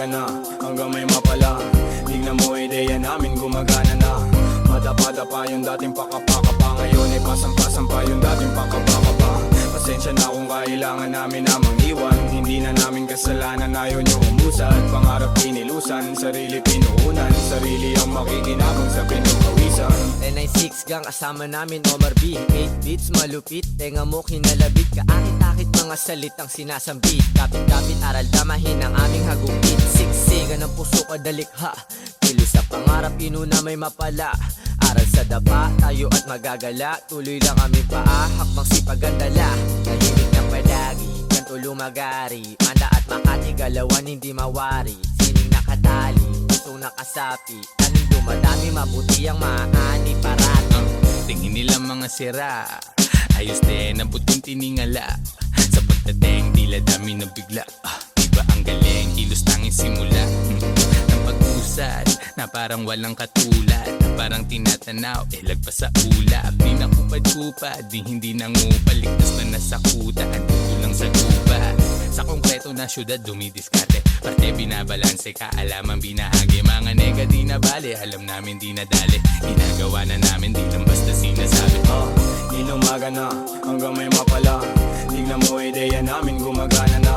na, hanggang may mapala. Tignan mo ideya namin gumagana na. Madapa-dapa yung dating pakapakapa, ngayon ay pasampa-sampa yung dating pakapakapa. Pasensya na kung kailangan namin namang iwan. Hindi na namin kasalanan, ayaw nyo umusad. Pangarap pinilusan, sarili pinuunan. Sarili ang makikinabang sa pinukawisan. 996 gang kasama namin Omar B. 8 beats malupit, tenga mo kinalabit. Kaakit-akit mga salitang sinasambit. Kapit-kapit aral damahin ang aming hagupit. Siksigan ng puso kadalikha, kilos sa pangarap inuna may mapala. Aral sa dapa, tayo at magagala. Tuloy lang kami paahak, magsipag ang dala. Tahimik ng palagi, ganto lumagari. Manda at Makati, galawan hindi mawari. Sining nakatali, pusong nakasapi. Anong dumadami, mabuti ang maani parati. Tingin nila mga sira, ayos din ang puting tiningala. Sa pagdating, tila dami na bigla. Iba ang galing, kilos tanging simula. Ang pag-usad, na parang walang katulad. Na parang tinatanaw, lagpas sa ulap. Di na kupad-kupad, di hindi nangupal. Ligtas na nasa kuta, kulang sa lupa. Sa konkreto na syudad, dumidiskarte. Parte binabalanse, kaalaman binahagi. Mga nega di na bale, alam namin di nadali. Ginagawa na namin, di lang basta sinasabi. Inumaga na, hanggang may mapala. Tignan mo ideya namin gumagana na.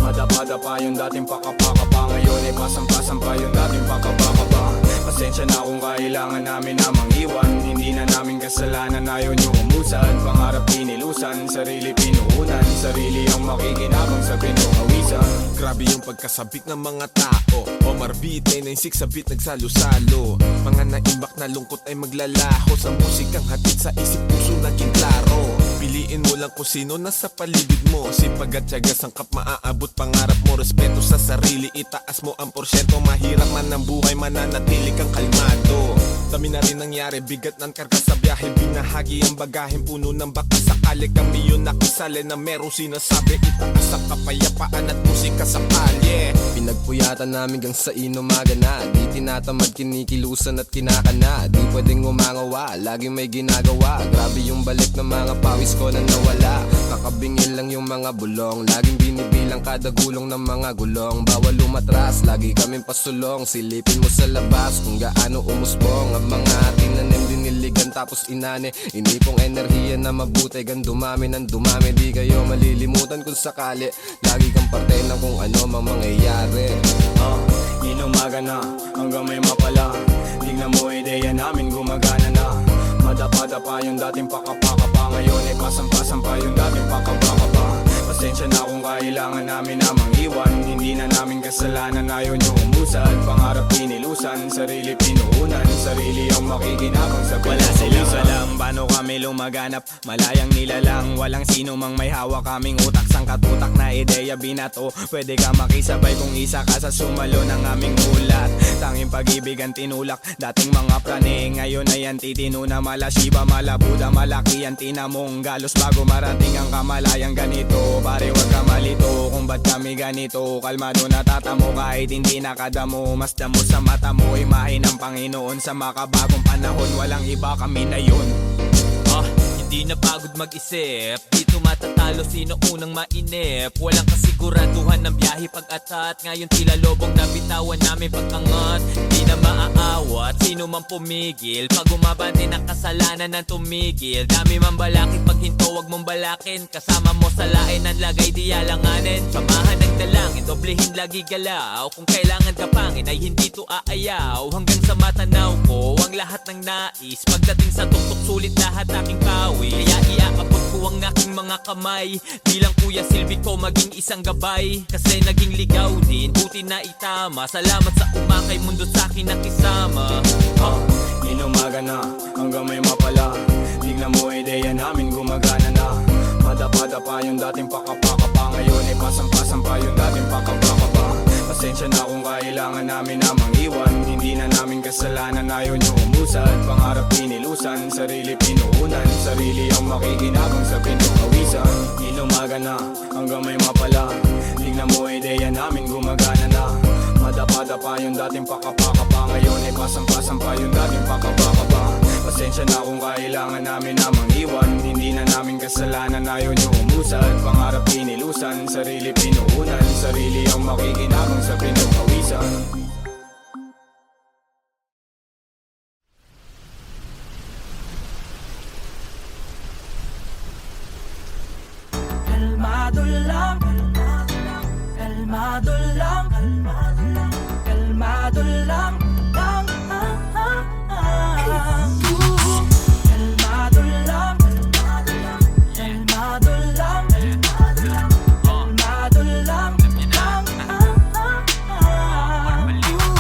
Madapa-dapa yung dating pakapakapa, ngayon ay pasampa-sampa yung dating pakapakapa. Pasensya na kung kailangan namin namang iwan. Hindi na namin kasalanan, ayaw nyo umusad. Pangarap pinilusan, sarili pinuunan. Sarili ang makikinabang sa pinukawisan. Grabe yung pagkasabik ng mga tao. Omar B, 996 sa beat nagsalo-salo. Mga naimbak na lungkot ay maglalaho. Sa musikang hatid sa isip puso naging klaro. Piliin mo lang kung sino nasa paligid mo. Sipag at tiyaga, sangkap maaabot pangarap mo. Respeto sa sarili, itaas mo ang porsyento. Mahirap man ang buhay, mananatili kang kalmado. Dami na rin nangyari, bigat ng karga sa biyahe. Binahagi ang bagahin, puno ng baka. Sakali kami yun nakisali na merong sinasabi. Itaas ang kapayapaan at musika sa kalye. Pinagpuyatan namin gang sa inumaga na. Di tinatamad, kinikilusan at kinakana. Di pwedeng umangawa, laging may ginagawa. Grabe yung balik ng mga pawis ko na nawala. Kakabingin lang yung mga bulong. Laging binibilang kada gulong ng mga gulong. Bawal umatras, lagi kaming pasulong. Silipin mo sa labas kung gaano umusbong. Ang mga tinanim diniligan tapos inane. Inipong enerhiya na mabuti, gan dumami ng dumami. Di kayo malilimutan kung sakali. Lagi kang parte ng kung ano mang mangyayari. Inumaga na, hanggang may mapala. Tignan mo ideya namin gumagana na. Madapa-dapa yung dating pakapakapa, ngayon ay pasampa-sampa yung dating pakapakapa. Pasensya na kung kailangan namin namang iwan. Hindi na namin kasalanan, ayaw nyo umusad. Pangarap pinilusan, sarili pinuunan. Sarili ang makikinabang sa wala silang alam paano kami lumaganap. Malayang nilalang, walang sino mang may hawak kaming utak. Sangkatutak na ideya binato, pwede ka makisabay kung isa ka sa sumalo ng aming ulat. Tanging pag-ibig ang tinulak, dating mga prane. Ngayon ay antitino na mala Shiba, mala Buddha, malaki ang tinamong galos. Bago marating ang kamalayang ganito, pare wag ka malito kung ba't kami ganito. Kalmado natatamo kahit hindi nakadamo. Mas damo sa mata mo, imahe ng Panginoon. Sa makabagong panahon, walang iba, kami na yun. Hindi na pagod mag-isip, dito matatalo sino unang mainip. Walang kasiguraduhan ng biyahe pag-atat. Ngayon tila lobong nabitawan namin pag-angat. Di na maaawat, sino man pumigil. Pag umabante ng kasalanan ng tumigil. Dami man balakid, pag hinto wag mong balakin. Kasama mo sa lain ang lagay di alanganin. Samahan ng dalangin, doblehin lagi galaw. Kung kailangan ka pangin ay hindi to aayaw. Hanggang sa matanaw ko ang lahat ng nais. Pagdating sa tuktok sulit lahat aking pawi. Kaya iaabot ko ang aking mga kamay. Bilang kuya silbi ko maging isang gabay. Kasi naging ligaw din, buti na itama. Salamat sa umakay mundo sa akin nakisama. Inumaga na, hanggang may mapala. Tignan mo ideya namin gumagana na. Madapa-dapa yung dating pakapakapa, ngayon ay pasampa-sampa yung dating pakapakapa. Pasensya na kung kailangan namin namang iwan. Hindi na namin kasalanan, ayaw nyo umusad. Pangarap pinilusan, sarili pinuunan. Sarili ang makikinabang sa pinukawisan. Inumaga na, hanggang may mapala. Tignan mo ideya namin gumagana na. Madapa-dapa yung dating pakapakapa, ngayon ay pasampa-sampa yung dating pakapakapa. Pasensya Pasensya na kung kailangan namin na mangiwan. Hindi na namin kasalanan, ayaw nyo umusad. Pangarap pinilusan, sarili pinuunan. Sarili ang makikinabang sa pinupawisan. Kalmado lang, kalmado lang, kalmado lang, kalmado lang, kalmado lang, kalmado lang.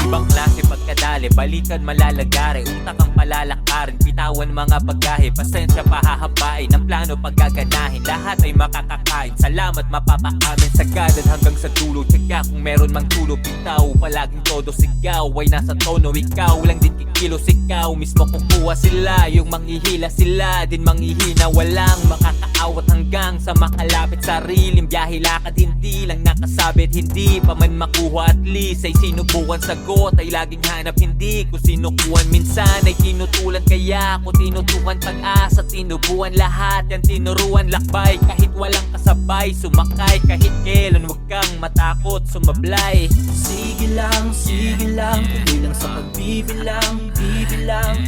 Ibang klase pagkadali, balikan malalagari. Utak ang palalakarin, bitawan mga bagahe. Pasensya pahahabain, ang plano paggaganahin. Lahat ay makakakain, salamat mapapaamin. Sagadan hanggang sa dulo, tsaka kung meron mang tulo. Bitaw, palaging todo sigaw ay nasa tono. Ikaw lang din kikilos, ikaw mismo kukuha sila. Yung manghihila sila, din manghihina. Walang makakaawat hanggang sa makalapit. Sariling biyahe lakad, hindi lang nakasabit. Hindi pa man makuha, at least ay sinubukan. Sagot ay laging hanap, hindi ko sinukuhan. Minsan ay tinutulan, kaya ako tinutukan. Pag-asa, tinubuan lahat yan, tinuruan. Lakbay kahit walang kasabay, sumakay kahit kailan. Huwag kang matakot, sumablay. Sige lang, tuloy lang sa pagbibilang, bibilang.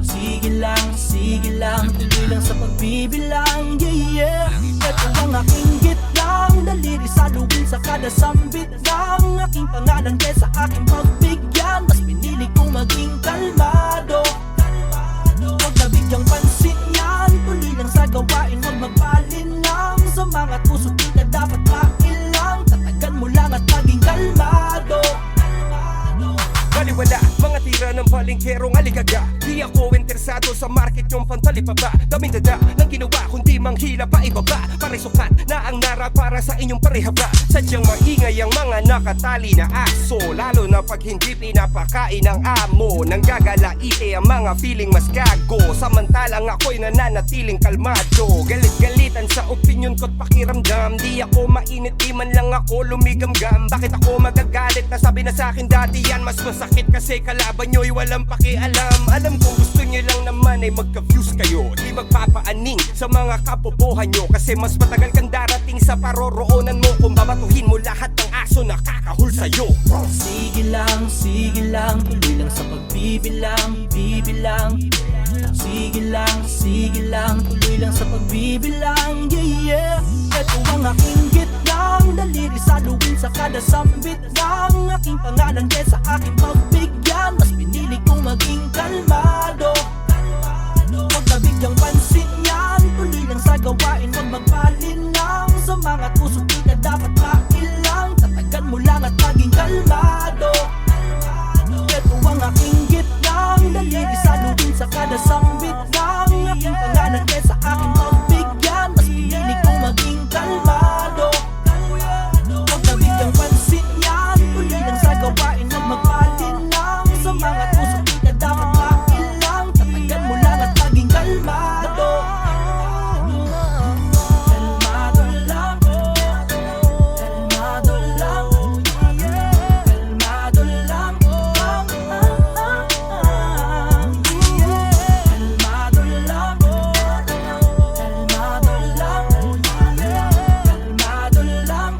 Sige lang, tuloy lang sa pagbibilang, yeah, yeah. Ito ang aking gitlang, daliri saluhin sa kada sambit ng aking pangalan kesa aking pagbigyan. Mas pinili kong maging kalmado, huwag na bigyang pansin yan. Tuloy lang sa gawain, huwag magpalinlang. Sa mga puso di ka dapat mailang. Tatagan mo lang at maging kalmado. Baliwala, mga tira ng balingkerong aligaga. Di ako interesado sa market yung pantalipaba. Daming dada ng ginawa, kundi manghila pa ibaba. Parisukat na ang nara para sa inyong parehaba. Sadyang maingay ang mga nakatali na aso, lalo na pag hindi pinapakain ng amo. Nanggagalaite ang mga feeling mas gago, samantalang ako'y nananatiling kalmado. Galit-galitan sa opinion ko't pakiramdam. Di ako mainit, di man lang ako lumigamgam. Bakit ako magagalit? Nasabi na sa akin dati yan. Mas masakit kasi kalaban nyo'y walang pakialam. Alam kong gusto nyo lang naman ay magka-views kayo. Di magpapaaning sa mga kapobohan nyo, kasi mas matagal kang darating sa paroroonan mo kung babatuhin mo lahat ng aso na kakahul sa'yo. Sige lang, tuloy lang sa pagbibilang, bibilang. Sige lang, tuloy lang sa pagbibilang, yeah, yeah. Ito ang aking gitlang, daliri saluhin sa kada sambit ng aking pangalan kesa aking pagbigyan. Mas pinili kong maging kalmado, huwag na bigyang pansin yan. Tuloy lang sa gawain, huwag magpalinlang. Sa mga puso di ka dapat mailang. Tatagan mo lang at maging kalmado. Ito ang aking gitlang, daliri saluhin sa kada sambit ng aking pangalan kesa aking pagbigyan. Mas pinili kong maging kalmado, huwag na bigyang pansin yan. Tuloy lang sa gawain, huwag magpalinlang. Sa mga puso di ka dapat mailang. Tatagan mo lang at maging kalmado. Kalmado lang, kalmado lang, kalmado lang, kalmado lang, kalmado lang, kalmado lang.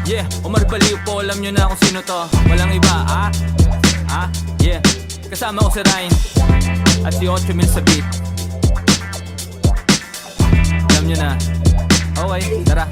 Yeah, Omar Baliw po, alam nyo na kung sino to. Walang iba, yeah. Kasama ko si Ryan at si 8 mil sa beat. Alam nyo na. Okay, tara.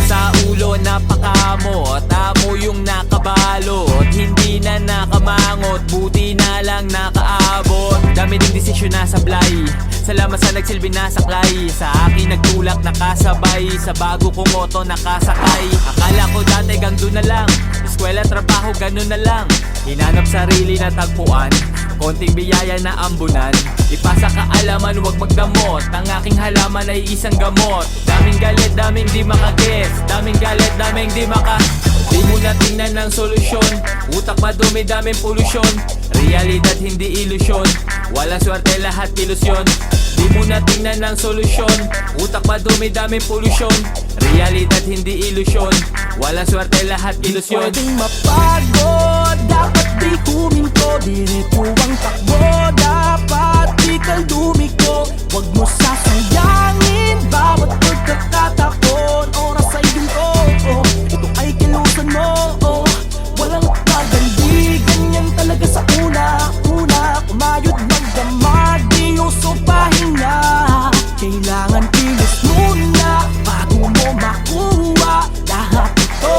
Sa ulo napakamot, amo yung nakabalot. Hindi na nakamangot, buti na lang nakaabot. Dami ding desisyon na sablay, salamat sa nagsilbi na saklay. Sa akin nagtulak nakasabay, sa bago kong moto nakasakay. Akala ko dati gang doon na lang, eskwela, trabaho, ganun na lang. Hinanap sarili na tagpuan, konting biyaya na ambunan. Ipasa kaalaman, huwag magdamot, ang aking halaman ay isang gamot. Daming galit, daming di makaguess, daming galit, daming di maka. Di mo na tingnan ng solusyon, utak madumi, daming polusyon. Realidad hindi ilusyon, walang swerte lahat ilusyon. Di mo na tingnan ng solusyon, utak madumi daming polusyon. Realidad hindi ilusyon, walang swerte lahat ilusyon. Pwedeng mapagod, dapat di huminto. Diretso ang takbo, dapat di kaldumiko. Huwag mo sasayangin bawat pagkakataon. Oras ay ginto, ito ay kilusan mo. Walang pagandi, ganyan talaga sa una. Kumayod magdamag, di uso pahinga. Kailangan kilos muna bago mo makuha lahat ito.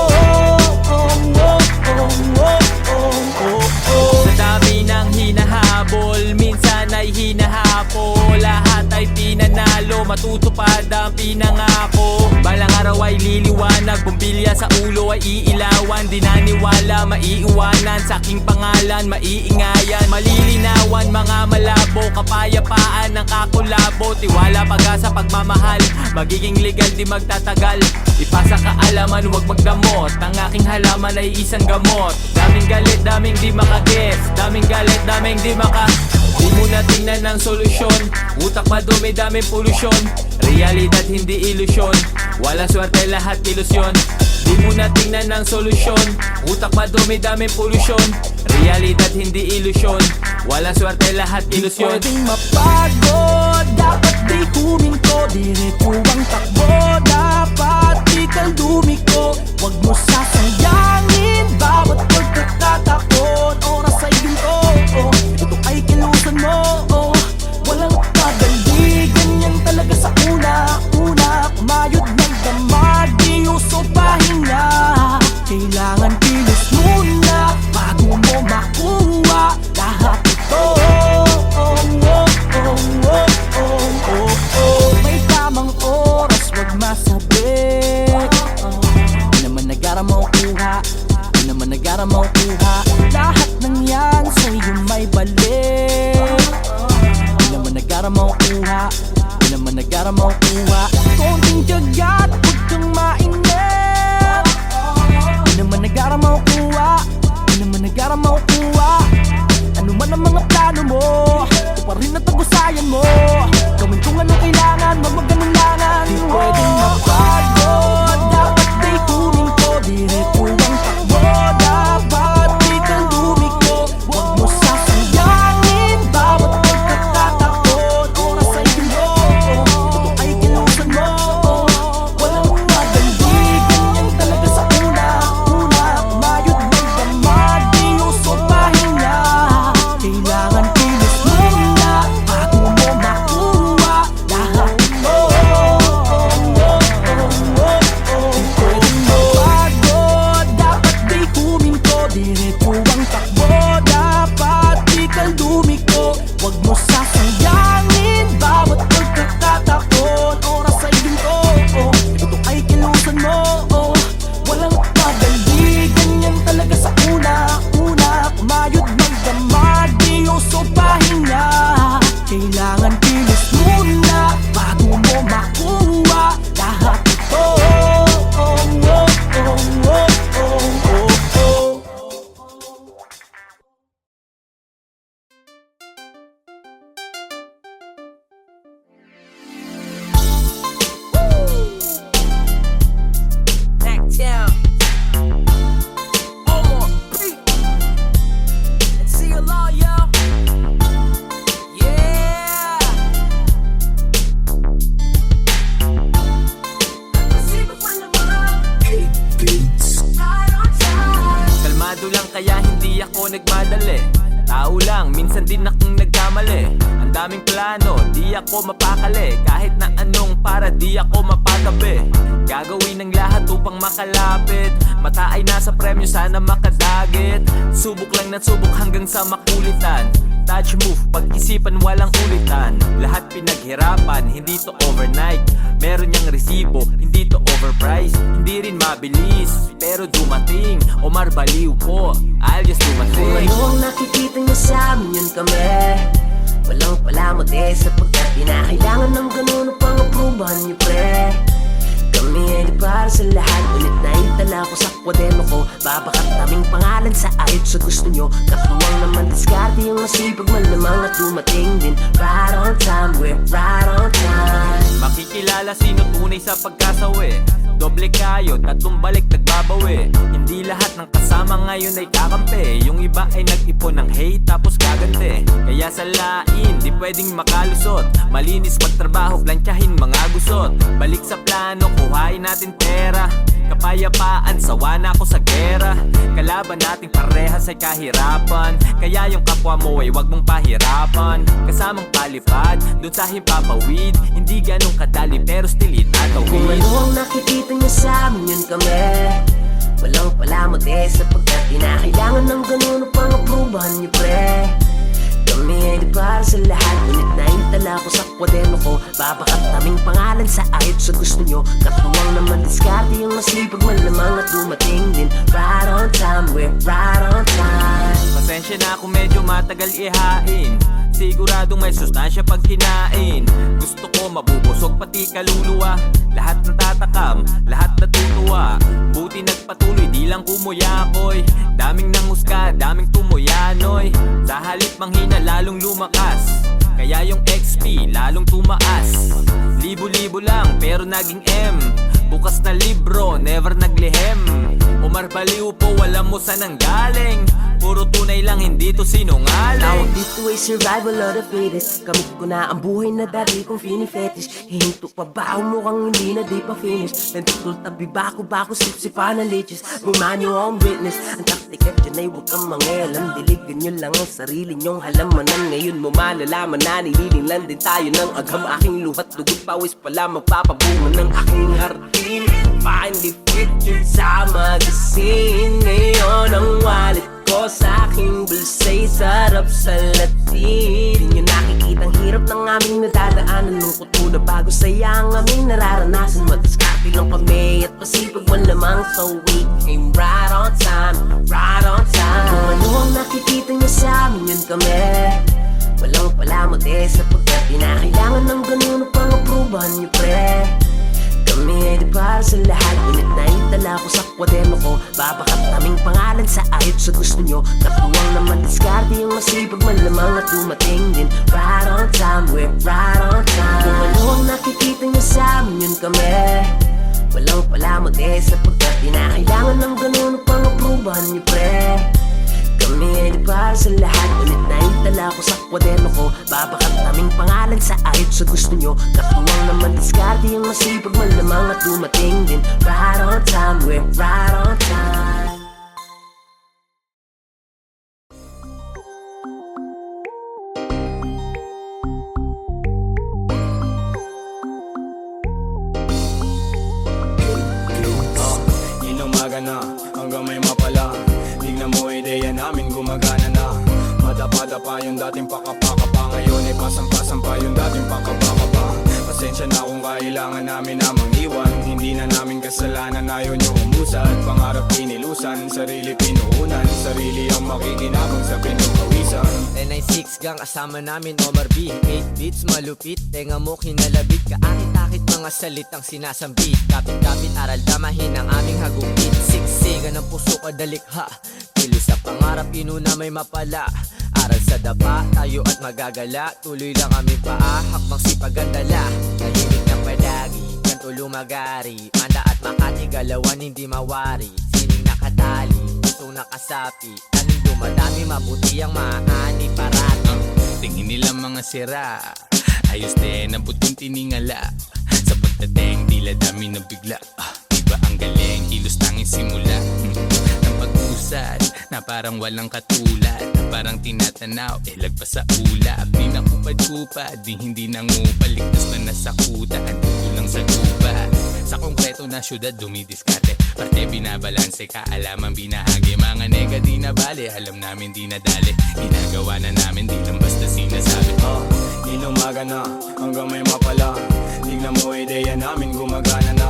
Sa dami ng hinahabol, minsan ay hinahapol. Lahat ay pinanalo, matutupad ang pinangako. Balang araw ay liliwanag, bumbilya sa ulo ay iilawan. Di naniwala, maiiwanan, sa aking pangalan maiingayan. Malilinawan, mga malabo, kapayapaan ng kakulabo. Tiwala, pag-asa, pagmamahal, magiging legal, di magtatagal. Ipasa kaalaman, huwag magdamot, ang aking halaman ay isang gamot. Daming galit, daming di makagets, daming galit, daming di maka. Di mo na tingnan ng solusyon, utak madumi, daming polusyon. Realidad hindi ilusyon, walang swerte lahat ilusyon. Di mo na tingnan ng solusyon, utak madumi, daming polusyon. Realidad hindi ilusyon, walang swerte lahat ilusyon. Pwedeng mapagod, dapat di huminto. Diretso ang takbo, dapat di kaldumiko. Huwag mo sasayangin bawat pagkakataon. Oras ay ginto, ito ay kilusan mo. Walang pagandi, ganyan talaga sa una. Kumayod ng damag, di uso pahinga. Kailangan kilos muna bago mo makuha lahat ito. May tamang oras, wag masabi. Di naman nagara makuha, di naman nagara makuha. Lahat ng yan sa'yo may balik. Di naman nagara makuha, di naman nagara makuha. Konting tiyaga at huwag kang mainip. Di naman nagara makuha, di naman nagara makuha. Ano man ang mga plano mo, ito pa rin ang tagusayan mo. Gawin kung ano kailangan, wag maganulangan. Di pwedeng mapagod, dapat di huminto. Diretso ang takbo, dapat di kaldumiko. Huwag mo sasayangin bawat pagkakataon. Oras ay ginto, ito ay kilusan mo. Walang magandi, ganyan talaga sa una. Kumayod magdamag, di uso pahinga. Kailangan kilos muna bago mo makuha lahat ito. Pwedeng mapagod, dapat di huminto. Diretso ang takbo, dapat di kaldumiko. Huwag mo sasayangin bawat pagkakataon. Oras ay ginto, ito ay kilusan mo. Walang pagandi, ganyan talaga sa una. Kumayod magdamag, di uso pahinga. Kailangan kilos muna bago mo makuha lahat ito. Necktown. Omar P. And see you law, yo. Yeah. Kalmado lang kaya hindi ako nagmadali. Tao lang, minsan din akong nagkamali. Ang daming plano, di ako mapakali. Kahit na anong para di ako mapatabi. Gagawin ng lahat upang makalapit. Mata ay nasa premyo, sana makadagit. Subok lang na subok hanggang sa makulitan. Touch move, pag-isipan walang ulitan. Lahat pinaghirapan, hindi to overnight. Meron niyang resibo, hindi to overpriced. Hindi rin mabilis, pero dumating. Omar baliw po, I'll just do my Kung thing. ano ang nakikita niyo sa amin, yun kami. Walang palamot sapagkat pinakailangan ng ganun upang aprubahan niyo, pre. Kami Kami ay di para sa lahat, ngunit naitala ko sa kwaderno ko. Babakat naming pangalan sa ayot sa gusto nyo. Katuwang naman diskarte yung masipag malamang at dumating din. Right on time, we're right on time. Makikilala sino tunay sa pagkasawi. Doble kayo, tatlong balik nagbabawi. Hindi lahat ng kasama ngayon ay kakampi. Yung iba ay nag-ipon ng hate tapos gagante. Kaya sa lain, di pwedeng makalusot. Malinis magtrabaho, plantyahin mga gusot. Balik sa plano, kuhain natin pera. Kapayapaan, sawa na ako sa gera. Kalaban nating parehas ay kahirapan. Kaya yung kapwa mo ay wag mong pahirapan. Kasamang palipad, dun sa himpapawid. Hindi ganong kadali pero still Kung itatawid. ano ang nakikita niyo sa amin, yun kami. Walang palamot sapagkat kinakailangan ng ganun upang aprubahan niyo, pre. Kami ay di para sa lahat, ngunit naitala ko sa kwaderno ko. Babakat naming pangalan sa ayot sa gusto nyo. Katuwang naman diskarte yung masipag malamang at dumating din. Right on time, we're right on time. Pasensya na kung medyo matagal ihain. Siguradong may sustansya pag kinain. Gusto ko mabubusog pati kaluluwa. Lahat natatakam, lahat natutuwa. Buti nagpatuloy, di lang kumuyakoy. Daming nanghusga, daming tumuyanoy. Sa halip manghina, lalong lumakas. Kaya yung XP, lalong tumaas. Libo-libo lang, pero naging M. Bukas na libro, never naglihem. Umar Baliw po, alam mo saan ang galing. Puro tunay lang, hindi to sinungaling. Tawag dito ay survival of the fittest. Kamit ko na ang buhay na dati kong fini-fetish. Hihinto pa ba ako mukhang hindi na di pa finish. Nandutol tabi bako sip-sipa na leeches. Bumanyo ang witness. Ang taktik at dyan ay huwag kang mangialam. Diligan nyo lang ang sarili nyong halamanan. Ngayon mo malalaman na nililinglan din tayo ng agam. Aking luhat, dugot, pawis pala magpapabunga ng aking hardin. Finally fit yun sa magazine. Ngayon ang wallet ko sa aking bulsa'y sarap sa latin. Di nyo nakikitang hirap ng aming nadadaanan. Lungkot muna bago saya ang aming nararanasan. Madiskarte lang kami at masipag man lamang. So we came right on time, right on time. Kung ano ang nakikita nyo sa amin, yun kami. Walang palamot sapagkat kinakailangan ng ganun upang aprubahan nyo, pre. Kami ay di para sa lahat, ngunit naitala ko sa kwaderno ko. Babakat naming pangalan sa ayot sa gusto nyo. Katuwang naman diskarte yung masipag malamang at dumating din. Right on time, we're right on time. Kung ano ang nakikita nyo sa amin, yun kami. Walang palamot sapagkat kinakailangan ng ganun upang aprubahan nyo, pre. Kami ay di para sa lahat, ngunit naitala ko sa kwaderno ko. Babakat naming pangalan sa ayot sa gusto nyo. Katuwang naman diskarte yung masipag malamang at dumating din. Right on time, we're right on time. Inumaga na, hanggang may mapala. Tignan mo ideya namin gumagana na. Madapa-dapa yung dating pakapakapa. Ngayon ay pasang-pasang pa yung dating pakapakapa. Pasensya na kung kailangan namin na mangiwan. Hindi na namin kasalanan, ayaw nyo umusad. Pangarap pinilusan, sarili pinuunan. Sarili ang makikinabang sa pinukawisan. 996 gang kasama namin Omar B. 8 beats malupit, tenga mo kinalabit. Kaakit-akit mga salitang sinasambit. Kapit-kapit aral damahin ang aming hagupit. Siksigan ng puso kadalikha. Kilos sa pangarap inuna may mapala. Aral sa dapa, tayo at magagala. Tuloy lang kami paahak, magsipagandala. Tahimik ng palagi, kanto lumagari. Manda at Makati, galawan hindi mawari. Sining nakatali, pusong nakasapi. Anong dumadami, mabuti ang maani parati. Tingin nila mga sira, ayos din ang puting tiningala. Sa pagdating, tila dami na bigla. Diba ang galing, kilos tanging simula. Ang pag-usad, na parang walang katulad. Na parang tinatanaw, lagpas sa ulap. Di na kupad-kupad, di hindi nangupal. Ligtas na nasakutan, kulang sa lupa. Sa konkreto na syudad, dumidiskarte. Parte binabalanse, kaalaman binahagi. Mga nega di na bale, alam namin di nadali. Ginagawa na namin, di lang basta sinasabi. Inumaga na, hanggang may mapala. Tignan mo ideya namin gumagana na.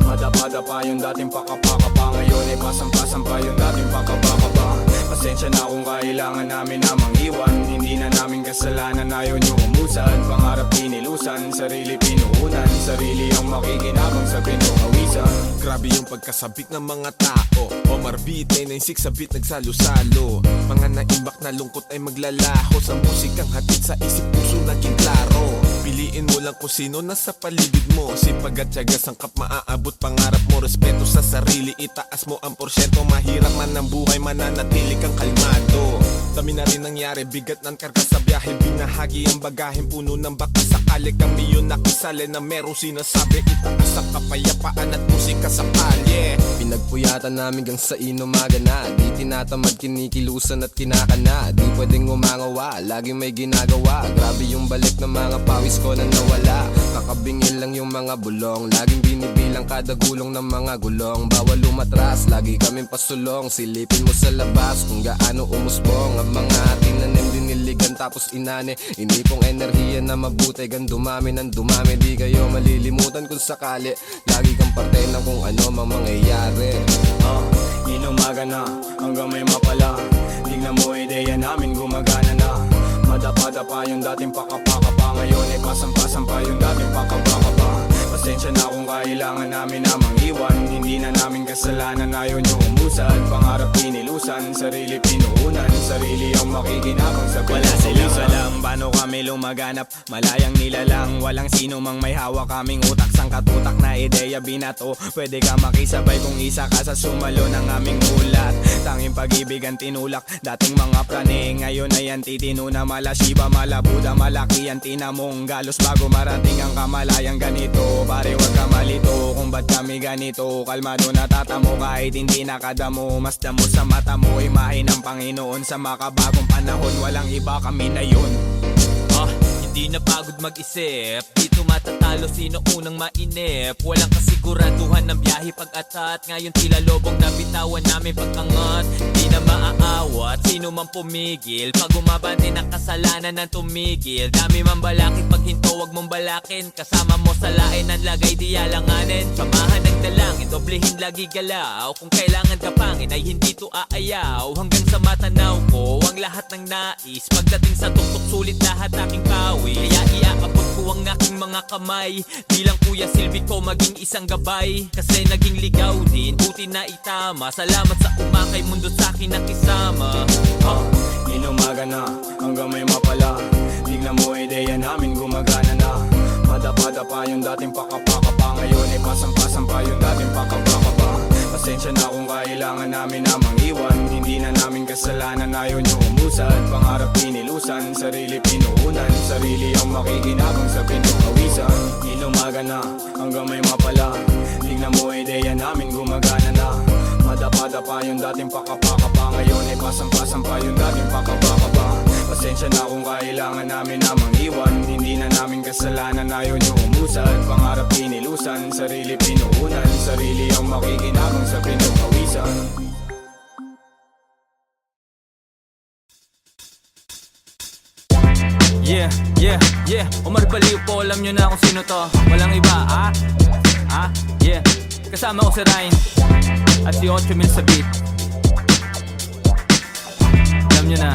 Madapa-dapa yung dating pakapakapa. Ngayon ay pasang-pasang pa yung dating pakapakapa. Pasensya na kung kailangan namin na mangiwan. Hindi na namin kasalanan, ayaw nyo umusad. Pangarap pinilusan, sarili pinuunan. Sarili ang makikinabang sa pinukawisan. Grabe yung pagkasabik ng mga tao. Omar Beat, 996 sa beat nagsalo-salo. Mga naimbak na lungkot ay maglalaho. Sa musikang hatid sa isip puso naging klaro. Piliin mo lang kung sino nasa paligid mo. Sipag at tiyaga, sangkap maaabot pangarap mo. Respeto sa sarili, itaas mo ang porsyento. Mahirap man ang buhay, mananatili kang kalmado. Dami na rin nangyari, bigat ng karga sa biyahe. Binahagi ang bagahin, puno ng baka. Sakali kami yun nakisali na merong sinasabi. Itaas ang kapayapaan at musika sa kalye. Pinagpuyatan namin gang sa inumaga na. Di tinatamad, kinikilusan at kinakana. Di pwedeng umangawa, laging may ginagawa. Grabe yung balik ng mga pawis ko na nawala. Kakabingin lang yung mga bulong. Laging binibilang kada gulong ng mga gulong. Bawal umatras, lagi kaming pasulong. Silipin mo sa labas kung gaano umusbong. Ang mga tinanim diniligan tapos inane. Inipong enerhiya na mabuti, gan dumami ng dumami. Di kayo malilimutan kung sakali. Lagi kang parte ng kung ano mang mangyayari. Inumaga na hanggang may mapala. Tignan mo ideya namin gumagana na. Madapa-dapa yung dating pakapakapa. Ngayon ay pasang-pasang pa yung dating pakapakapa. Pasensya na kung kailangan namin na mangiwan. Hindi na namin kasalanan, ayaw nyo umusad. Pangarap pinilusan, sarili pinuunan. Sarili ang makikinabang sa Wala silang alam paano kami lumaganap. Malayang nilalang, walang sino mang may hawak. Kaming utak, sangkatutak na ideya binato. Pwede ka makisabay kung isa ka sa sumalo ng aming ulat. Tanging pag-ibig ang tinulak, dating mga prane. Ngayon ay ang titino na mala Shiba, mala Buddha. Malaki ang tinamong galos bago marating ang kamalayang ganito. Pare wag ka malito kung ba't kami ganito. Kalmado natatamo kahit hindi nakadamo. Mas damo sa mata mo, imahe ng Panginoon. Sa makabagong panahon, walang iba, kami na yun. Hindi na pagod mag-isip, dito matatalo sino unang mainip. Walang kasiguraduhan ng biyahe pag-atat. Ngayon tila lobong nabitawan namin pag-angat. Di na maaawat, sino man pumigil. Pag umabante ng kasalanan ng tumigil. Dami man balakid, pag hinto wag mong balakin. Kasama mo sa lain ang lagay di alanganin. Samahan ng dalangin, doblehin lagi galaw. Kung kailangan ka pangin ay hindi to aayaw. Hanggang sa matanaw ko ang lahat ng nais. Pagdating sa tuktok sulit lahat aking pawi. Kaya iaabot ko ang aking mga kamay. Bilang kuya silbi ko maging isang gabay. Kasi naging ligaw din, buti na itama. Salamat sa umakay mundo sa akin nakisama. Inumaga na hanggang may mapala. Tignan mo ideya namin gumagana na. Madapa-dapa yung dating pakapakapa. Ngayon ay pasang-pasang pa yung dating pakapakapa. Pasensya na kung kailangan namin na mangiwan. Hindi na namin kasalanan, ayaw nyo umusad. Pangarap pinilusan, sarili pinuunan. Sarili ang makikinabang sa pinukawisan. Inumaga na hanggang may mapala. Tignan mo ideya namin gumagana na. Madapa-dapa yung dating pakapakapa. Ngayon ay pasang-pasang pa yung dating pakapakapa. Pasensya na kung kailangan namin na mangiwan. Hindi na namin kasalanan, ayaw nyo umusad. Pangarap pinilusan, sarili pinuunan. Sarili ang makikinabang sa pinukawisan. Yeah, Omar Baliw po, alam nyo na kung sino to. Walang iba, yeah. Kasama ko si Ryan at si 8 mil sa beat. Alam nyo na.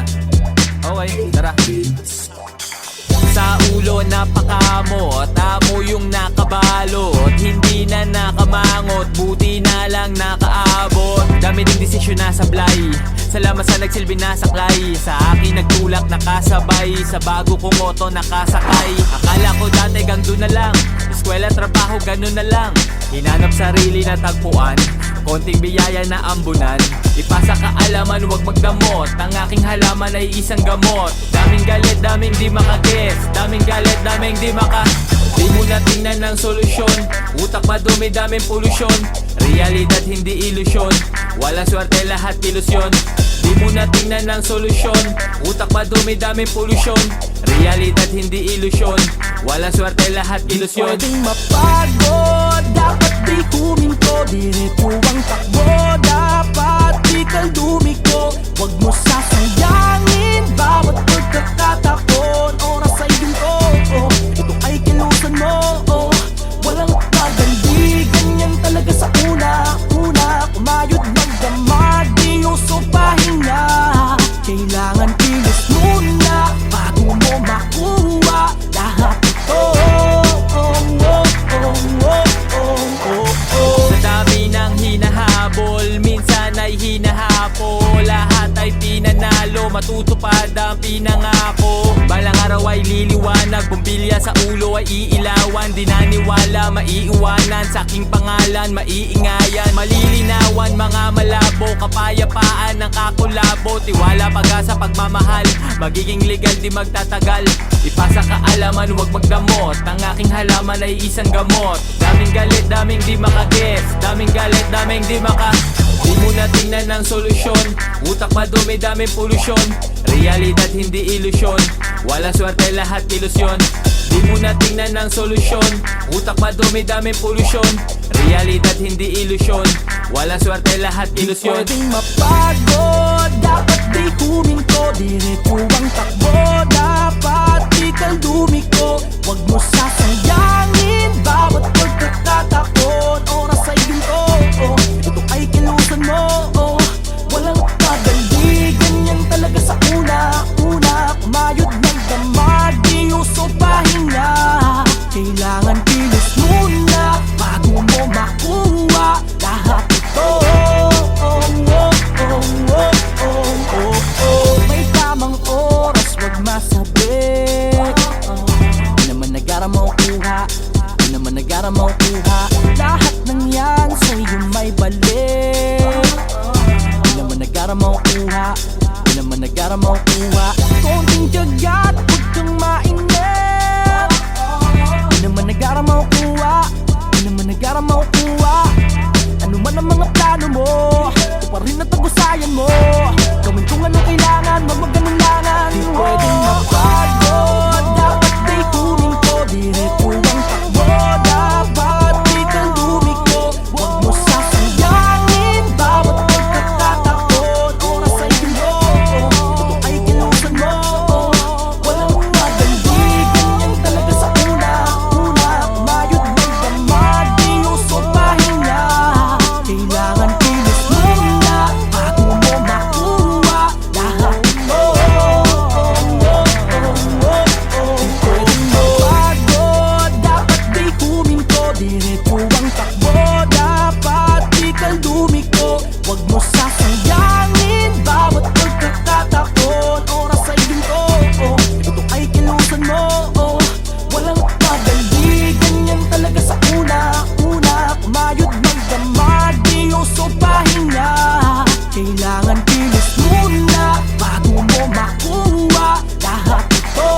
Okay, tara. Sa ulo napakamot, amo yung nakabalot. Hindi na nakamangot, buti na lang nakaabot. Dami ding desisyon na sablay. Salamat sa nagsilbi na saklay. Sa akin nagtulak nakasabay. Sa bago kong moto nakasakay. Akala ko dati gang doon na lang. Eskwela, trabaho, ganun na lang. Hinanap sarili na tagpuan. Konting biyaya na ambunan. Ipasa kaalaman, huwag magdamot. Ang aking halaman ay isang gamot. Daming galit, daming di makagets. Daming galit, daming di maka. Di mo na tingnan ng solusyon. Utak madumi, daming polusyon. Realidad hindi ilusyon. Walang swerte, lahat ilusyon. Di mo na tingnan ng solusyon. Utak madumi, daming polusyon. Realidad hindi ilusyon. Walang swerte, lahat ilusyon. Pwedeng mapagod, dapat di huminto. Diretso ang takbo, dapat di kaldumiko. Huwag mo sasayangin bawat pagkakataon. Oras ay ginto, ito ay kilusan mo. Walang pagandi, ganyan talaga sa una. Kumayod magdamag, di uso pahinga. matutupad ang pinangako. Balang araw ay liliwanag, bumbilya sa ulo ay iilawan. Di naniwala, maiiwanan, sa aking pangalan maiingayan. Malilinawan, mga malabo, kapayapaan ng kakulabo. Tiwala, pag-asa, pagmamahal, magiging legal, di magtatagal. Ipasa kaalaman, huwag magdamot, ang aking halaman ay isang gamot. Daming galit, daming di makaguess, daming galit, daming di maka. Di mo na tingnan ng solusyon, utak madumi, daming polusyon. Realidad hindi ilusyon, walang swerte, lahat ilusyon. Di mo na tingnan ng solusyon, utak madumi, daming polusyon. Realidad hindi ilusyon, walang swerte, lahat ilusyon. Pwedeng mapagod, dapat di huminto. Diretso ang takbo, dapat di kang dumiko. Huwag mo sasayangin bawat pagkakataon. Oras ay ginto, ito ay kilusan mo. Walang madali, ganyan talaga sa una-una. Kumayod ng damag, di uso pahinga. Kailangan kilos muna bago mo makuha lahat ito. May tamang oras, wag masabi. Di naman nagara makuha, di naman nagara makuha. Lahat ng yan sa'yo may balik. Di naman nagara makuha, di naman nagara makuha. Konting tiyagat, huwag kang mainip. Di naman nagara makuha, di naman nagara makuha. Ano man ang mga plano mo, ito pa rin ang tagusayan mo. Gawin kung ano kailangan, wag maganulangan. Di pwedeng mapagod, dapat di huminto. Diretso ang takbo, dapat di kang lumiko. Huwag mo sasayangin bawat pagkakataon. Oras ay ginto, ito ay kilusan mo. Walang madali, ganyan talaga sa una-una. Kumayod may damag, di uso pahinga. Kailangan kilos muna bago mo makuha lahat ito. Pwedeng mapagod, dapat di huminto. Diretso ang takbo, dapat di kang lumiko. Huwag mo sasayangin bawat pagkakataon. Oras ay ginto, ito ay kilusan mo. Walang madali, ganyan talaga sa una-una. Kumayod ng damag, di uso pahinga. Kailangan kilos muna bago mo makuha lahat ito.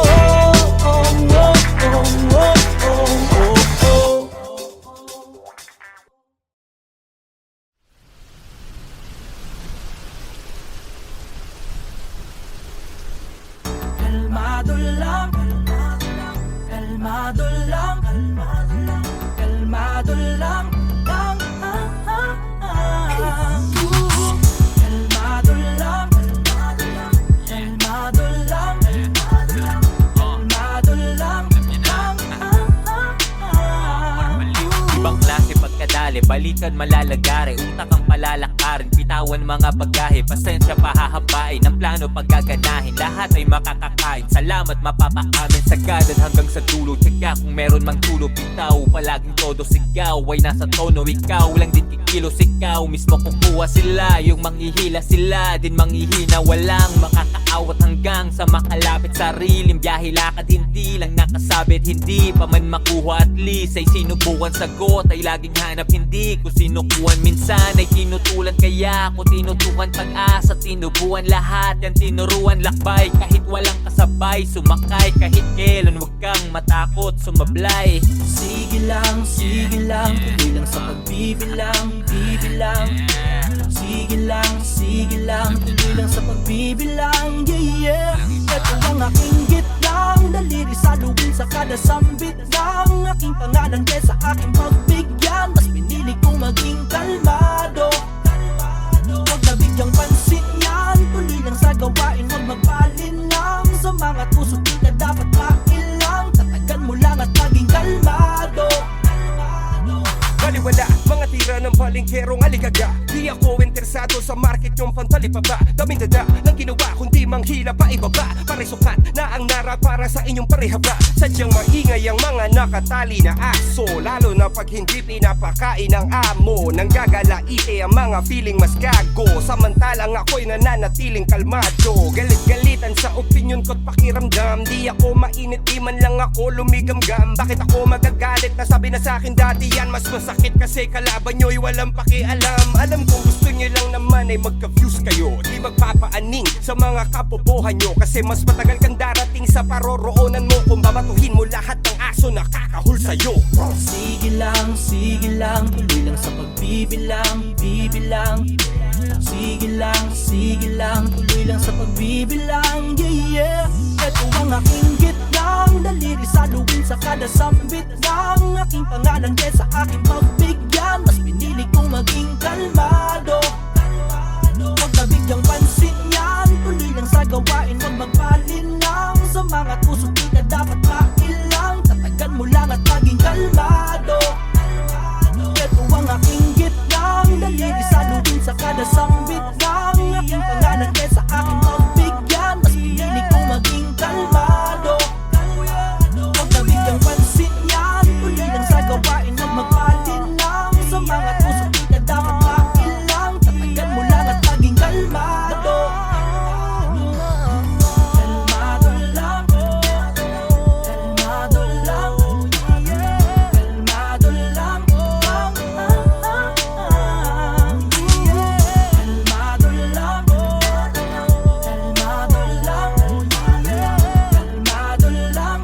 Kalmado lang, kalmado lang, kalmado lang, lang. Kalmado lang, kalmado lang, kalmado lang, Ibang klase pagkadali, balikan malalagari. Utak ang palalakarin, bitawan mga bagahe. Pasensya pahahabain, ang plano paggaganahin. Lahat ay makakakain, salamat mapapaamin. Sagadan hanggang sa dulo, tsaga kung meron mang tulo. Bitaw, palaging todo sigaw ay nasa tono. Ikaw lang din kikilos, ikaw mismo kukuha sila. Yung manghihila sila, din manghihina. Walang makakaawat hanggang sa makalapit. Sariling biyahe lakad, hindi lang nakasabit. Hindi pa man makuha, at least ay sinubukan. Sagot ay laging hanap, hindi ko sinukuhan. Minsan ay tinutulan, kaya ako tinutukan. Pag-asa, tinubuan lahat yan, tinuruan. Lakbay kahit walang kasabay, sumakay kahit kailan. Huwag kang matakot, sumablay. Sige lang, tuloy lang sa pagbibilang, bibilang. Sige lang, tuloy lang sa pagbibilang, yeah, yeah. Ito ang aking gitlang, daliri saluin sa kada sambit ng aking pangalan kesa aking pagbigyan. Mas pinili kong maging kalmado, huwag na bigyang pansin yan. Tuloy lang sa gawain, huwag magpalinlang. Sa mga puso di ka dapat mailang. Tatagan mo lang at maging kalmado. Baliwala, mga tira ng bali palengkerong aligaga. Di ako interesado sa market yung pantalipaba. Daming dada ng ginawa kundi manghila pa ibaba. Parisukat na ang nara para sa inyong parehaba. Sadyang maingay ang mga nakatali na aso, lalo na pag hindi pinapakain ng amo. Nanggagalaite ang mga feeling mas gago, samantalang ako'y nananatiling kalmado. Galit-galitan sa opinion ko't pakiramdam. Di ako mainit, di man lang ako lumigamgam. Bakit ako magagalit? Nasabi na sa akin dati yan. Mas masakit kasi kalaban nyo'y walang pakialam. Alam kong gusto nyo lang naman ay magka-views kayo. Di magpapaaning sa mga kapobohan nyo, kasi mas matagal kang darating sa paroroonan mo kung babatuhin mo lahat ng aso na kakahul sa'yo. Sige lang, tuloy lang sa pagbibilang, bibilang. Sige lang, tuloy lang sa pagbibilang, yeah. Ito ang aking gitnang daliri, saluin sa kada sambit ng aking pangalan kesa aking pagbigyan. Mas pinili kong maging kalmado, huwag na bigyang pansin yan. Tuloy lang sa gawain, huwag magpalinang. Sa mga tusok di ka dapat mailang. Tatagan mo lang at maging kalmado. Ito ang aking gitnang daliri, saluin sa kada sambit ng aking pangalan kesa aking pagbigyan. Mas pinili kong maging kalmado, huwag na bigyang pansin yan. Tuloy lang sa gawain, huwag magpalinang. Sa mga tusok di ka dapat mailang. Tatagan mo lang at maging kalmado. Kalmado lang, kalmado lang, kalmado lang. Kalmado lang, kalmado lang, kalmado lang.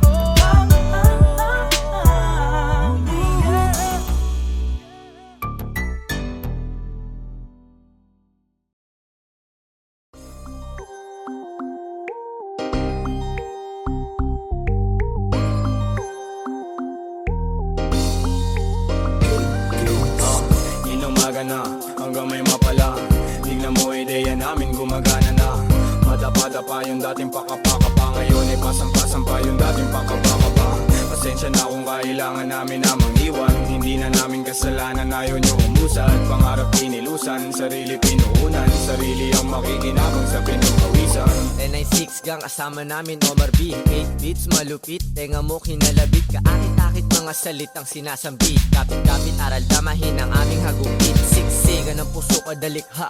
Inumaga na hanggang may mapala. Tignan mo ideya namin gumagana na. Madapa-dapa yung dating pakapakapa. Ngayon ay pasang-pasang pa yung dating pakapakapa. Pasensya na kung kailangan namin namang iwan. Hindi na namin kasalanan, ayaw nyo umusad. Pangarap inilusan, sarili pinuunan. Sarili ang makikinabang sa pinukawisan. 996 gang kasama namin Omar B. 8 beats malupit, tenga mo kinalabit. Kaakit-akit mga salitang sinasambit. Kapit-kapit aral damahin ang aming hagupit. Siksigan ng puso kadalikha.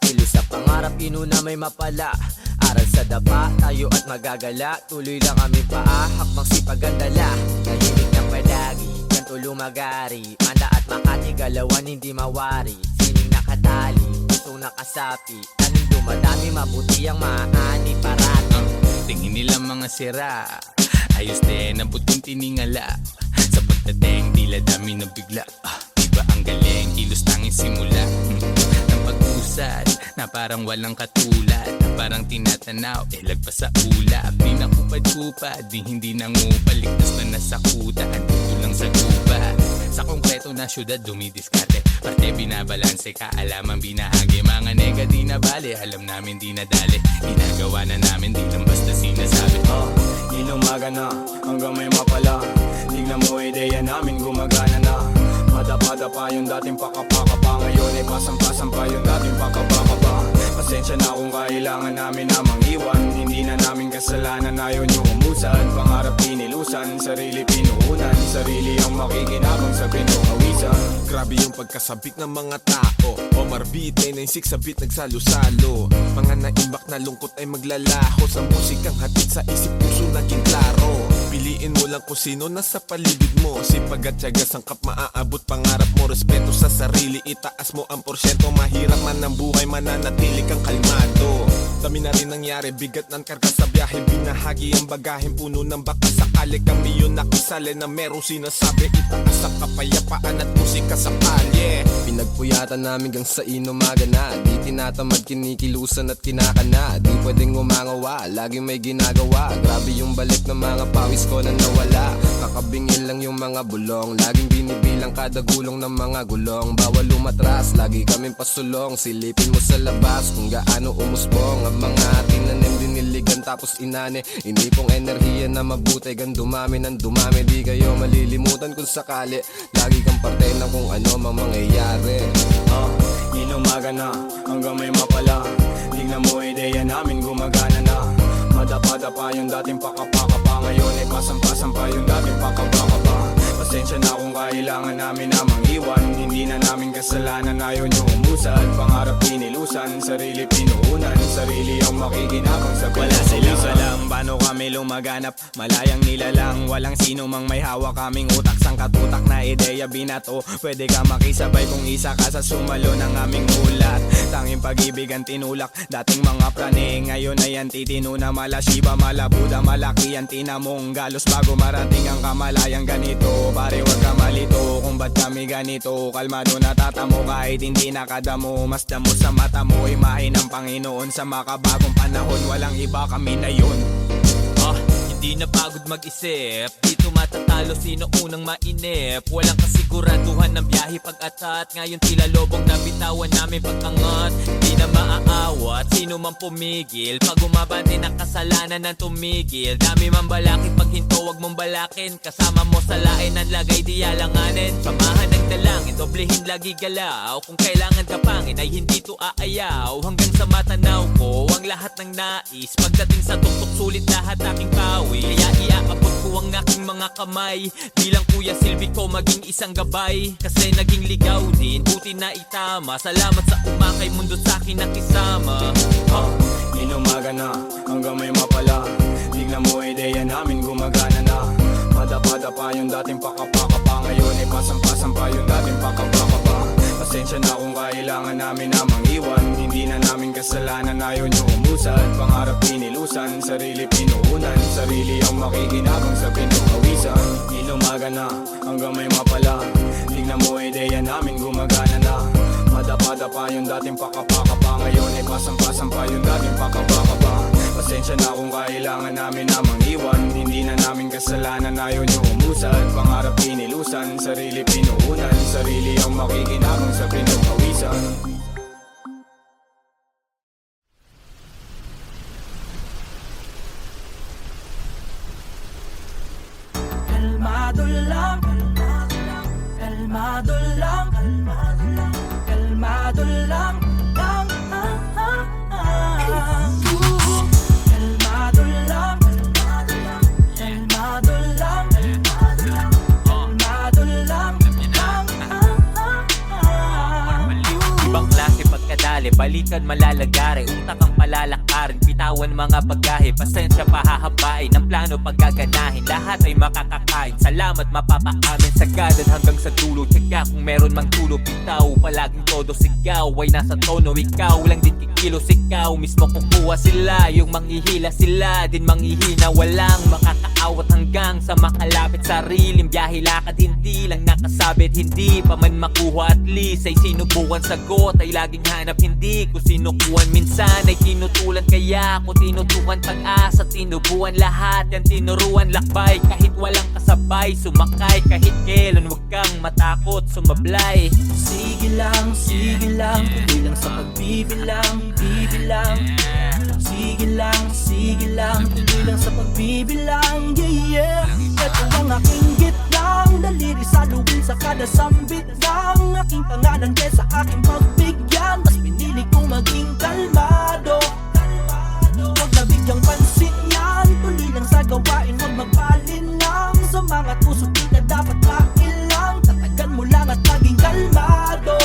Kilos sa pangarap inuna may mapala. Aral sa dapa, tayo at magagala. Tuloy lang aming paa, hakbang sipagandala. Tahimik ng padagi, ganto lumagari. Manda at Makati, galawan hindi mawari. Sining nakatali, pusong nakasapi. Anong dumadami, mabuti ang maani parati. Tingin nila mga sira, ayos din ang puting tiningala. Sa pagdating, tila dami ng bigla. Diba ang galing, kilos tanging simula. Ng pag-usad, na parang walang katulad. Na parang tinatanaw, lagpas sa ulap. Di na kupad-kupad, di hindi nangupal. Ligtas na nasa kuta, andito lang sa lupa. Sa konkreto na syudad, dumidiskarte. Parte binabalanse, kaalaman binahagi. Mga nega di na bale, alam namin di nadali. Ginagawa na namin, di lang basta sinasabi. Inumaga na hanggang may mapala. Tignan mo ideya namin gumagana na. Madapa-dapa yung dating pakapakapa. Ngayon ay pasang-pasang pa yung dating pakapakapa. Pasensya na kung kailangan namin namang iwan. Hindi na namin kasalanan, ayaw nyo umusad. Pangarap inilusan, sarili pinuunan. Sarili ang makikinabang sa pinukawisan. Grabe yung pagkasabik ng mga tao. Omar B, 996 sa beat nagsalo-salo. Mga naimbak na lungkot ay maglalaho. Sa musikang hatid sa isip puso naging klaro. Piliin mo lang kung sino nasa paligid mo. Sipag at tiyaga, sangkap maaabot pangarap mo. Respeto sa sarili, itaas mo ang porsyento. Mahirap man ang buhay, mananatili kang kalmado. Dami na rin nangyari, bigat ng karga sa biyahe. Binahagi ang bagahin, puno ng baka. Sakali kami yun nakisali na merong sinasabi. Itaas ang kapayapaan at musika sa kalye. Pinagpuyatan namin gang sa inumaga na. Di tinatamad, kinikilusan at kinakana. Di pwedeng umangawa, laging may ginagawa. Grabe yung balik ng mga pawis ko na nawala. Kakabingin lang yung mga bulong, laging binibilang kada gulong ng mga gulong. Bawal lumatras, lagi kaming pasulong. Silipin mo sa labas kung gaano umusbong ang mga tinanim, diniligan tapos inane. Inipong enerhiya na mabuti, gan dumami ng dumami. Di kayo malilimutan kung sakali, lagi kang parte ng kung ano mang mangyayari. Inumaga na hanggang may mapala. Tingnan mo ideya namin gumagana na. Madapa-dapa yung dating pakapakapa. Ngayon ay pasang-pasang pa yung dating pakapakapa. Pasensya na kung kailangan namin na mangiwan. Hindi na namin kasalanan, ayaw nyo umusad. Pangarap pinilusan, sarili pinuunan. Sarili ang makikinabang sa Wala silang alam paano kami lumaganap. Malayang nilalang, walang sino mang may hawak. Kaming utak sang katutak na ideya binato. Pwede ka makisabay kung isa ka sa sumalo ng aming ulat. Tanging pag-ibig ang tinulak, dating mga prane. Ngayon ay ang titino na mala Shiba, mala Buddha, malaki ang tinamong galos bago marating ang kamalayang ganito. Pare wag ka malito kung ba't kami ganito. Kalmado natatamo kahit hindi nakadamo. Mas damo sa mata mo, imahe ng Panginoon. Sa makabagong panahon, walang iba kami na yun. Hindi na pagod mag-isip, dito matatalo sino unang mainip. Walang kasiguraduhan ng biyahe pag-atat. Ngayon tila lobong nabitawan namin pag-angat. Di na maaawat, sino man pumigil. Pag umabante ng kasalanan ng tumigil. Dami man balakid, pag hinto wag mong balakin. Kasama mo sa lain ang lagay di alanganin. Samahan ng dalangin, doblehin lagi galaw. Kung kailangan kapangin ay hindi to aayaw. Hanggang sa matanaw ko ang lahat ng nais. Pagdating sa tuktok sulit lahat aking pawi. Kaya iaabot ko ang aking mga kamay. Bilang kuya silbi ko maging isang gabay. Kasi naging ligaw din, buti na itama. Salamat sa umakay mundo sa akin nakisama. Inumaga na hanggang may mapala. Tingnan mo ideya namin gumagana na. Madapa-dapa yung dating pakapakapa. Ngayon ay pasang-pasang pa yung dating pakapakapa. Pasensya na kung kailangan namin na mangiwan. Hindi na namin kasalanan, ayaw nyo umusad. Pangarap pinilusan, sarili pinuunan. Sarili ang makikinabang sa pinukawisan. Inumaga na hanggang may mapala. Tingnan mo ideya namin gumagana na. Madapa-dapa yung dating pakapakapa. Ngayon ay pasang-pasang pa yung dating pakapakapa. Pasensya na kung kailangan namin na mangiwan. Hindi na namin kasalanan, ayaw nyo umusad. Pangarap pinilusan, sarili pinuunan. Sarili ang makikinabang sa pinukawisan. Kalmado lang, kalmado lang, kalmado lang, kalmado lang, kalmado lang, kalmado lang. Ibang klase pagkadali, balikan malalagari. Utak ang palalakarin, bitawan mga bagahe. Pasensya pahahabain, ng plano paggaganahin. Lahat ay makakakain, salamat mapapaamin. Sagadan hanggang sa dulo, tsaka kung meron mang tulo. Bitaw, palaging todo sigaw, ay nasa tono. Ikaw lang din kikilos, ikaw mismo kukuha sila. Yung manghihila sila, din manghihina. Walang makakaawat hanggang sa makalapit. Sariling biyahe lakad, hindi lang nakasabit. Hindi pa man makuha, at least ay sinubukan. Sagot ay laging hanap, hindi ko sinukuhan. Minsan ay tinutulan, kaya ako tinutukan. Pag-asa, tinubuan lahat yan, tinuruan lakbay. Kahit walang kasabay, sumakay. Kahit kailan, wag kang matakot, sumablay. Sige lang, tuloy lang sa pagbibilang, bibilang. Sige lang, tuloy lang sa pagbibilang, yeah, yeah. Ito ang aking gitnang daliri, saluin sa kada sambit ng aking pangalan. Kesa aking pagbigyan, mas pinili kong maging kalmado. Huwag na bigyang pansin yan, tuloy lang sa gawain. Huwag magpalinlang sa mga puso, di na dapat mailang. Tatagan mo lang at maging kalmado.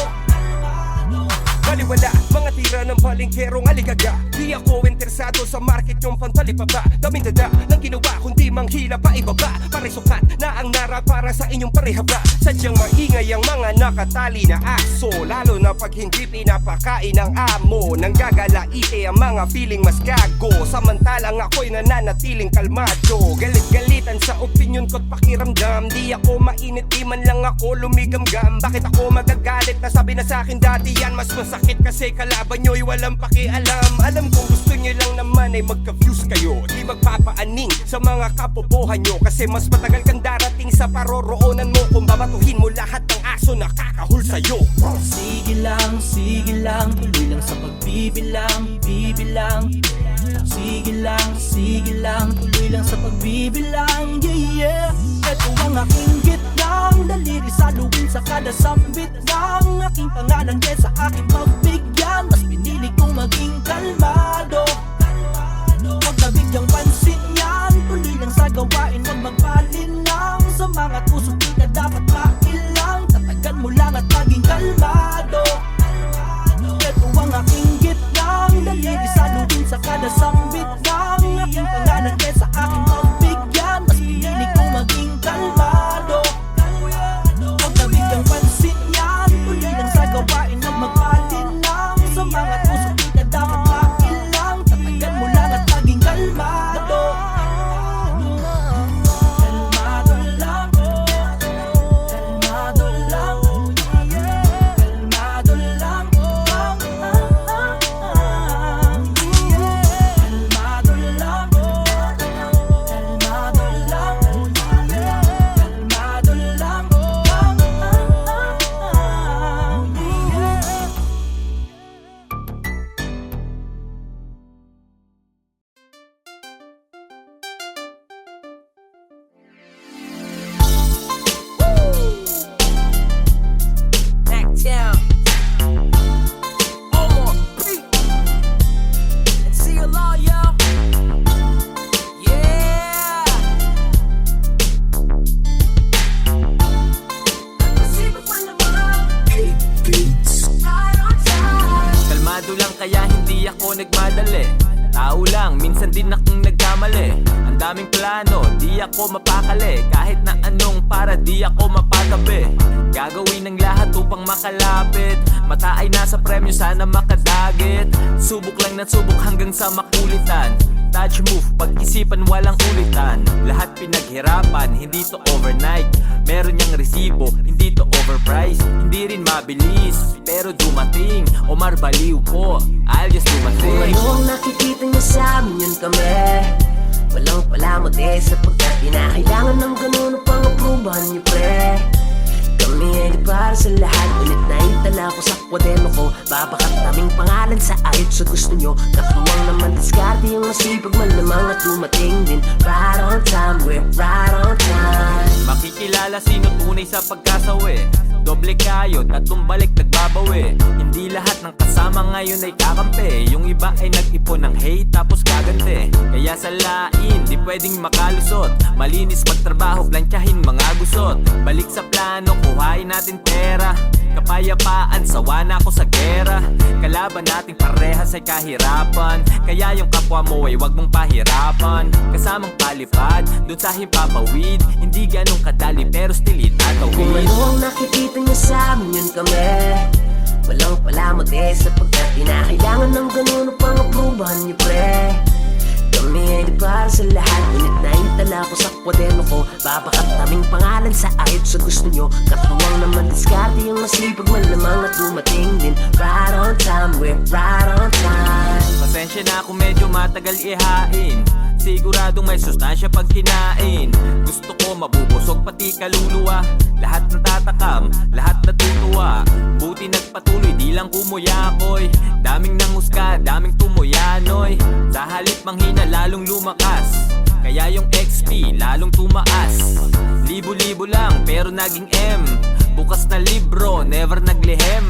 Baliwala, mga tira ng palengkerong aligaga. Di ako interesado sa market yung pantalipapa. Daming dada ng ginawa kundi manghila pa ibaba. Parisukat na ang nara para sa inyong parehaba. Sadyang maingay ang mga nakatali na aso. Lalo na pag hindi pinapakain ng amo. Nang gagalaite ang mga feeling mas gago. Samantalang ako'y nananatiling kalmado. Galit-galitan sa opinion ko't pakiramdam. Di ako mainit, di man lang ako lumigamgam. Bakit ako magagalit? Nasabi na sa akin dati yan. Mas masakit kasi kalaban nyo'y walang pakialam. Alam kong gusto nyo lang naman ay magka-views kayo. Di magpapaaning sa mga kapobohan nyo. Kasi mas matagal kang darating pagdating sa paroroonan mo, kung babatuhin mo lahat ng aso na kakahul sa'yo. Sige lang, tuloy lang sa pagbibilang, bibilang. Sige lang, tuloy lang sa pagbibilang, yeah, yeah. Ito ang aking gitnang daliri, saluin sa kada sambit ng aking pangalan. Kesa aking pagbigyan, mas pinili kong maging kalmado. Huwag na bigyang pansin yan, tuloy lang sa gawain, huwag magpalinlang. Sa mga tusok di ka dapat mailang, tatagan mo lang at maging kalmado. Ito ang aking gitnang daliri, saluin sa kada sambit ng aking pangalan. Kesa aking pagbigyan, mas pinili kong maging kalmado. Huwag na bigyang pansin yan, tuloy lang sa gawain, huwag magpalinlang. Sa mga tusok di ka dapat mailang, tatagan mo lang at maging kalmado. Kalmado lang, kalmado lang, kalmado lang, kalmado lang, kalmado lang, kalmado lang. Backtown. Omar P. Let's see you all, y'all. Yeah. Kalmado lang kaya hindi ako nagmadali. Tao lang, minsan din akong nagkamali. Ang daming plano, di ako mapakali. Kahit na anong para di ako mapatabi. Gagawin ng lahat upang makalapit. Mata ay nasa premyo, sana makadagit. Subok lang ng subok hanggang sa makulitan. Touch move, pag-isipan walang ulitan. Lahat pinaghirapan, hindi to overnight. Meron niyang resibo, hindi to overpriced. Hindi rin mabilis, pero dumating. Omar baliw po, I'll just do my Kung thing. ano ang nakikita niyo sa amin, yun kami. Walang palamot sapagkat kinakailangan ng ganun upang aprubahan niyo, pre. Kami ay di para sa lahat, ulit na itala ko sa kwaderno ko. Babakat naming pangalan sa ayot sa gusto nyo. Katuwang naman diskarte yung masipag malamang at dumating din. Right on time, we're right on time. Makikilala sino tunay sa pagkasawi. Doble kayo, tatlong balik nagbabawi. Hindi lahat ng kasama ngayon ay kakampi. Yung iba ay nag-ipon ng hate tapos gagante. Kaya sa lain, di pwedeng makalusot. Malinis magtrabaho, plantyahin mga gusot. Balik sa plano, kuhain natin pera. Kapayapaan, sawa na ako sa gera. Kalaban nating parehas ay kahirapan. Kaya yung kapwa mo ay wag mong pahirapan. Kasamang palipad, dun sa himpapawid. Hindi ganong kadali pero still Kung itatawid. ano ang nakikita niyo sa amin, yun kami. Walang palamot sapagkat kinakailangan ng ganun upang aprubahan niyo, pre. Kami ay di para sa lahat, ulit na itala ko sa kwaderno ko. Babakat naming pangalan sa ayot sa gusto nyo. Katuwang naman diskarte yung masipag malamang at dumating din. Right on time, we're right on time. Pasensya na kung medyo matagal ihain. Siguradong may sustansya pag kinain. Gusto ko mabubusog pati kaluluwa. Lahat natatakam, lahat natutuwa. Buti nagpatuloy, di lang kumuyakoy. Daming nanghusga, daming tumuyanoy. Sa halip manghina, lalong lumakas. Kaya yung XP, lalong tumaas. Libo-libo lang, pero naging M. Bukas na libro, never naglihem.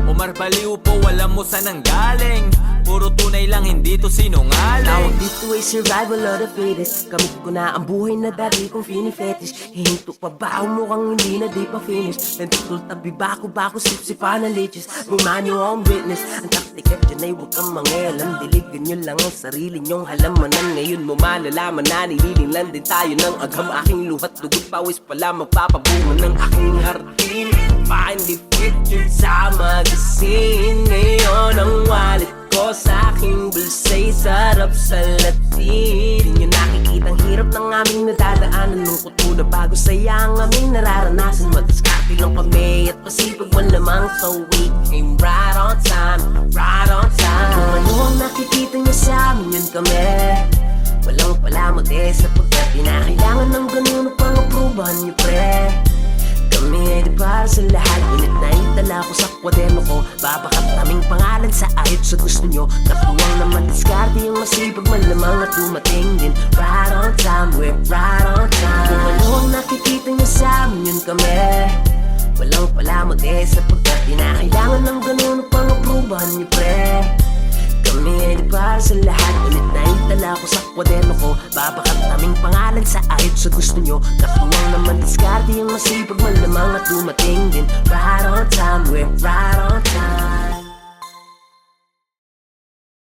Omar baliw po, alam mo saan ang galing. Puro tunay lang, hindi to sinungaling. Tawag dito ay survival of the fittest. Kamit ko na ang buhay na dati kong fini-fetish. Hihinto pa ba ang mukhang hindi na di pa finish? Nandutol tabi bako-bako, sip-sipa na leeches. Bumanyo ang witness. Ang taktik at dyan ay huwag kang mangialam. Diligan nyo lang ang sarili nyong halamanan. Ngayon mo malalaman na nililing lang din tayo ng agam. Aking luhat, dugot, pawis pala magpapabunga ng aking hardin. Find the picture sa magazine. Ngayon ang wallet ko sa aking bulsa'y sarap sa latin. Di nyo nakikitang hirap ng aming nadadaanan. Lungkot muna bago saya ang aming nararanasan. Madiskarte lang kami at pasipag malamang. So we came right on time, right on time. Kung ano ang nakikita nyo sa amin, yun kami. Walang palamot sapagkat kinakailangan ng ganun upang aprubahan nyo, sa lahat. Ulit na itala ko sa kwaderno ko, babakat naming pangalan sa ayot sa gusto nyo. Natuwang naman diskarte yung masipag, malamang at dumating din. Right on time, we're right on time. Kung ano ang nakikita nyo sa amin, yun kami. Walang palamuti sapagkat di na kailangan ng ganun upang aprubahan nyo, pre. Kami ay di para sa lahat. Ulit na itala ko sa kwaderno ko, babakat naming pangalan sa ayot sa gusto nyo. Natuwang naman diskarte yung masipag, malamang at dumating din. Right on time, we're right on time.